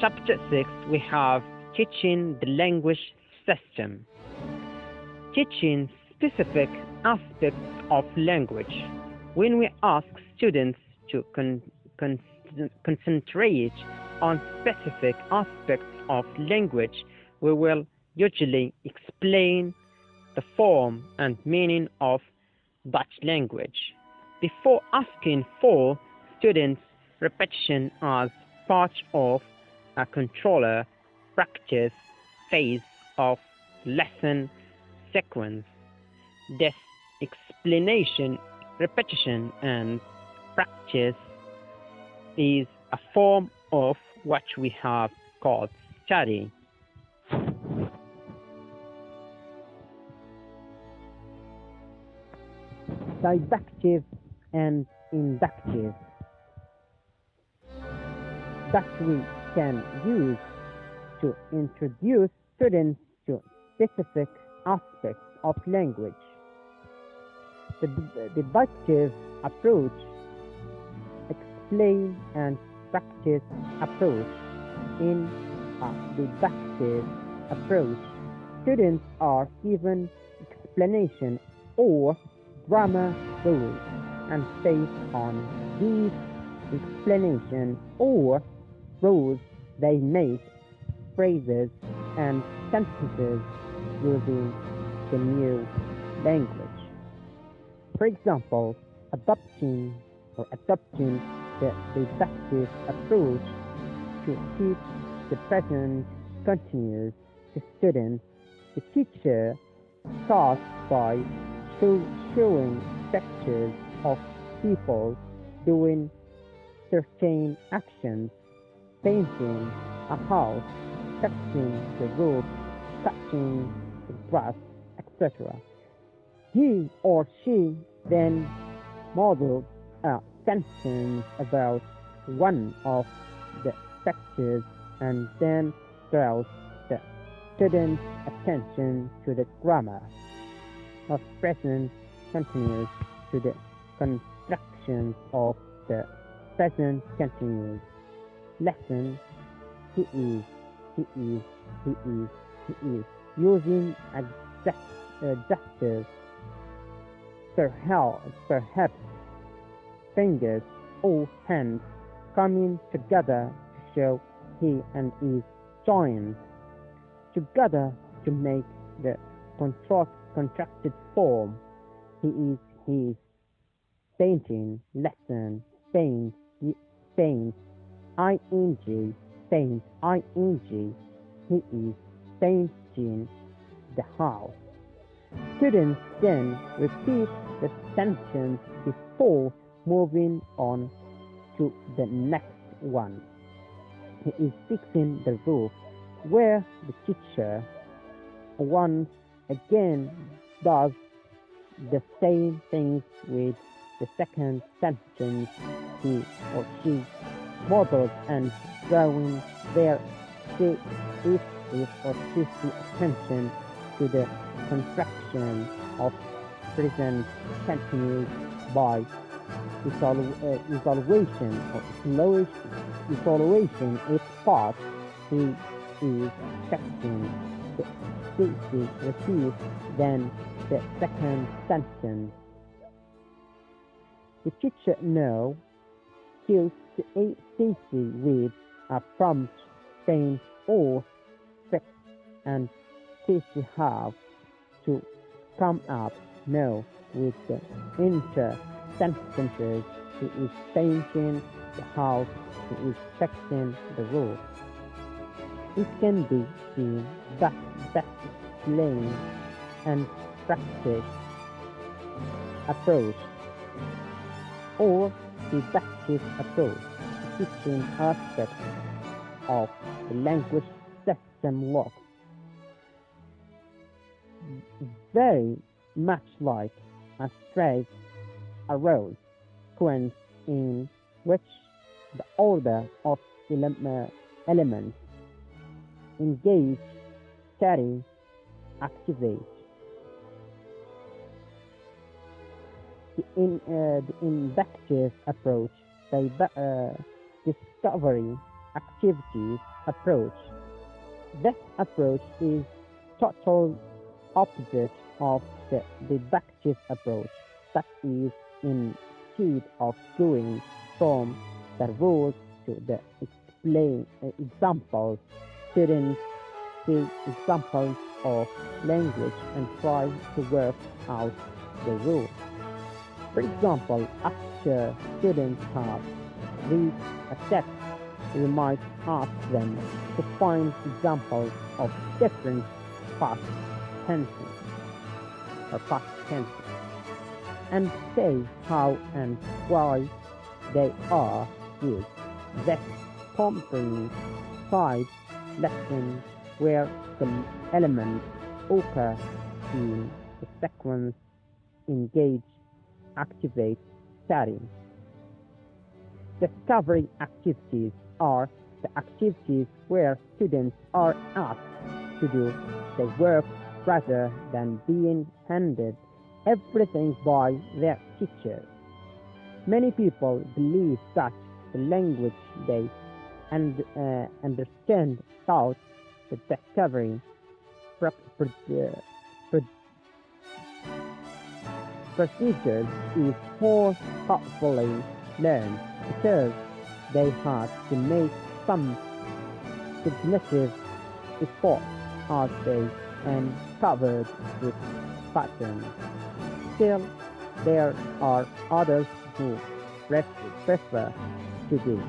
chapter 6, we have teaching the language system. Teaching specific aspects of language. When we ask students to concentrate on specific aspects of language, we will usually explain the form and meaning of that language. Before asking for students' repetition as part of a controller practice phase of lesson sequence, this explanation, repetition, and practice is a form of what we have called study. Didactic and inductive that we can use to introduce students to specific aspects of language. The deductive approach, explain and practice approach. In a deductive approach, students are given explanation or grammar rules, and based on these explanations or rules, they make phrases and sentences using the new language. For example, adopting the deductive approach to teach the present continuous to students. The teacher starts by showing pictures of people doing certain actions, painting a house, touching the roof, touching the grass, etc. He or she then models a sentence about one of the pictures and then draws the student's attention to the grammar of present continuous, to the constructions of the present continuous. Lesson: he is, he is, he is, he is, using adjectives, perhaps fingers or hands coming together to show he and is joined together to make the contracted form. He is, he is, painting, lesson, paint, paint, ing, paint, ing, he is painting the house. Students then repeat the sentence before moving on to the next one. He is fixing the roof, where the teacher once again does the same things with the second sentence. He or she models and drawing their his or she's attention to the construction of present continuous by evaluation its part. He is texting the species receives then the second sentence. The teacher now kills Stacy with a prompt, paint or fix, and Stacy have to come up now with the inter sentences. He is painting the house, he is fixing the roof. It can be seen that explain and practice approach or deductive approach, teaching aspects of the language system look very much like a straight arrow sequence in which the order of elements engage, study, activate. The inductive approach, the discovery activities approach. This approach is total opposite of the deductive approach. That is, instead of going from the rules to the examples, students see examples of language and try to work out the rules. For example, after students have read a text, we might ask them to find examples of different past tenses past tenses and say how and why they are used. This coincides lesson where the elements occur in the sequence engage, activate, study. Discovery activities are the activities where students are asked to do the work rather than being handed everything by their teachers. Many people believe that the language they understand without the discovery procedures is more thoughtfully learned because they had to make some cognitive effort as they uncovered its pattern. Still, there are others who prefer to do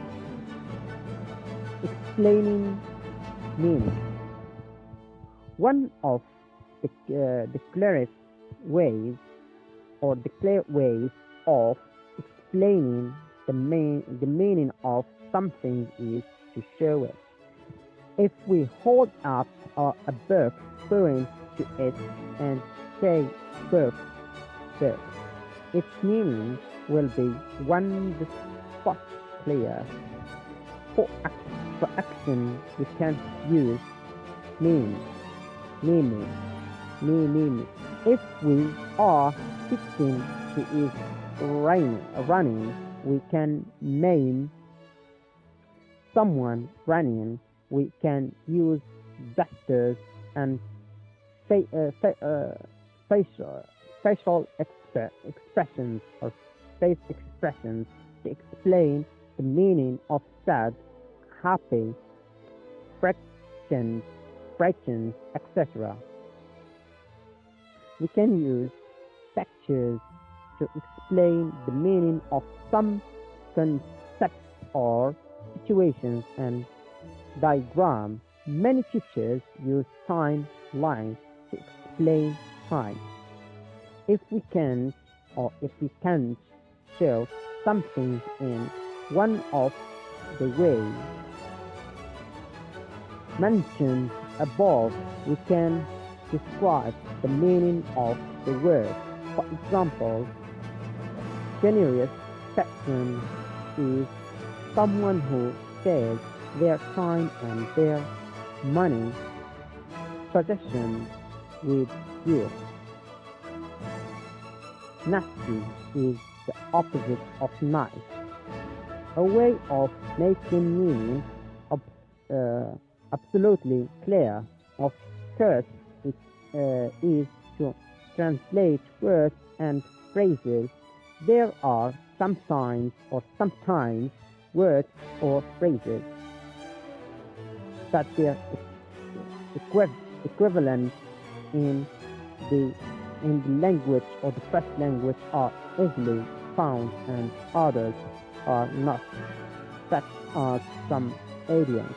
explaining meaning. One of the clearest ways of explaining the meaning of something is to show it. If we hold up a book, point to it and say book, its meaning will be one spot clear. For action, we can use meaning. If we are teaching who is running, we can name someone running. We can use gestures and facial expressions or face expressions to explain the meaning of sad, happy, frightened, etc. We can use pictures to explain the meaning of some concepts or situations and diagrams. Many teachers use timelines to explain time. If we can't show something in one of the ways mentioned above, we can describe the meaning of the word. For example, generous person is someone who shares their time and their money possessions with you. Nasty is the opposite of nice. A way of making meaning absolutely clear, of course, is to translate words and phrases. There are sometimes words or phrases that their equivalent in the language or the first language are easily found and others are not, such as some idioms.